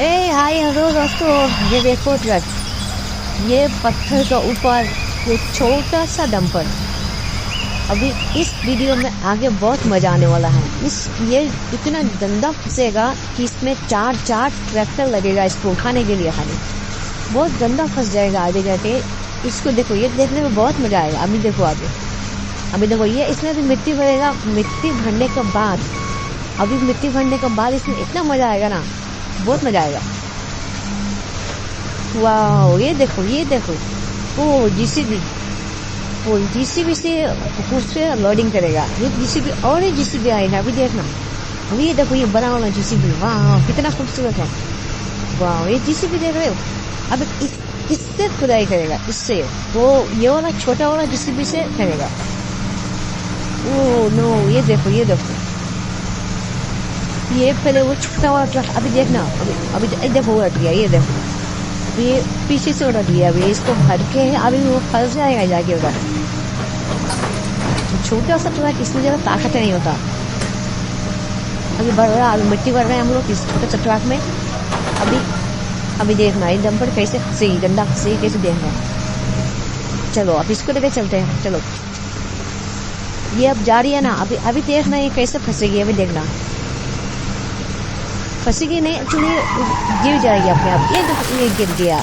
Hi hello दोस्तों, ये देखो ट्रक, ये पत्थर का ऊपर वो छोटा सा डंपर। अभी इस वीडियो में आगे बहुत मजा आने वाला है। ये इतना गंदा फंसेगा कि इसमें चार ट्रैक्टर लगेगा इसको उठाने के लिए। खाली बहुत गंदा फंस जाएगा आगे जाके। इसको देखो, ये देखने में बहुत मजा आएगा। अभी देखो अभी देखो, ये इसमें भी मिट्टी भरेगा। मिट्टी भरने के बाद इसमें इतना मजा आएगा ना, बहुत मजा आएगा। वाह, ये देखो वो जीसीबी से उससे लोडिंग करेगा। ये जीसीबी और ये जीसीबी आएगा। अभी देखना, अभी ये देखो, ये बड़ा वाला जीसीबी, वाह कितना खूबसूरत है। वाह, ये जीसीबी देख रहे हो। अब इससे खुदाई करेगा, इससे वो ये वाला छोटा वाला जीसीबी से करेगा। ओह नो, ये देखो, ये पहले वो छोटा वाला ट्रक। अभी देखना, अभी देखो उलट गया। ये देखो, अभी ये पीछे से उलट गया। अभी इसको भर के अभी वो फंस जाएगा जाके उधर। छोटा सा ट्रक, इसमें ज़्यादा ताकत नहीं होता। अभी बढ़ रहा है, अभी मिट्टी भर रहे हैं हम लोग इस छोटे से ट्रक में। अभी देखना ये डंपर कैसे फंसेगी, गंदा फंसेगी कैसे देखना। चलो अब इसको लेके चलते हैं। चलो, ये अब जा रही है ना। अभी देखना ये कैसे फंसेगी। अभी देखना, फंसेगी नहीं, एक्चुअली गिर जाएगी अपने आप। ये गिर गया।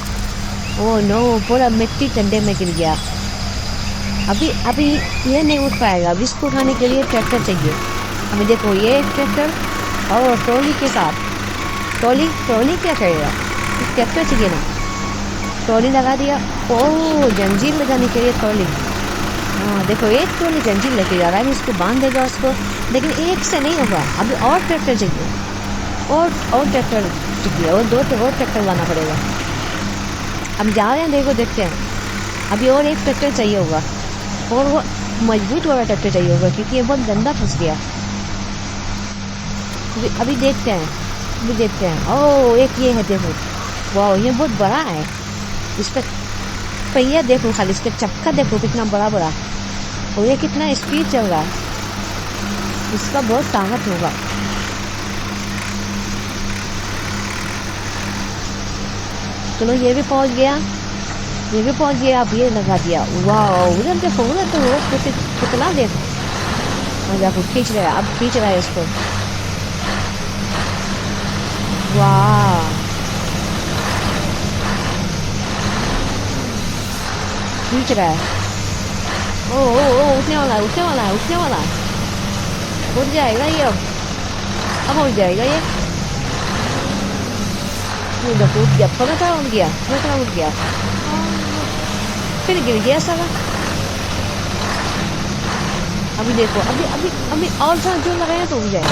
ओह नो, पूरा मिट्टी डंडे में गिर गया। अभी ये नहीं उठ पाएगा। अभी इसको उठाने के लिए ट्रैक्टर चाहिए। अभी देखो, ये ट्रैक्टर और ट्रॉली के साथ, ट्रॉली क्या करेगा, ट्रैक्टर चाहिए ना। ट्रॉली लगा दिया। ओह, जंजीर लगाने के लिए ट्रॉली। हाँ देखो, एक ट्रॉली जंजीर लेके जा रहा है। इसको बांध देगा उसको, लेकिन एक से नहीं होगा। अभी और ट्रैक्टर चाहिए, और ट्रैक्टर चाहिए, और दो और ट्रैक्टर लाना पड़ेगा। हम जा रहे हैं, देखते हैं। अभी और एक ट्रैक्टर चाहिए होगा, और वो मजबूत वाला ट्रैक्टर चाहिए होगा, क्योंकि ये बहुत गंदा फंस गया। अभी देखते हैं। ओह, एक ये है, देखो, वाह ये बहुत बड़ा है। इसका पहिया देखो, खाली इसका चक्का देखो कितना बड़ा, और ये कितना स्पीड चल रहा है। इसका बहुत ताकत होगा। चलो, ये भी पहुंच गया। अब ये लगा दिया। वाह, उधर देखो, तो कितना देखो, देखो खींच रहा है। अब खींच रहा है इसको। वाह, खींच रहा है। ओ उठने वाला है। उठ जाएगा ये। अब उठ जाएगा ये। देखो, उठ गया, थोड़ा सा उठ गया, फिर गिर गया सारा। अभी देखो, अभी और सा जो लगाया तो उठ जाएगा।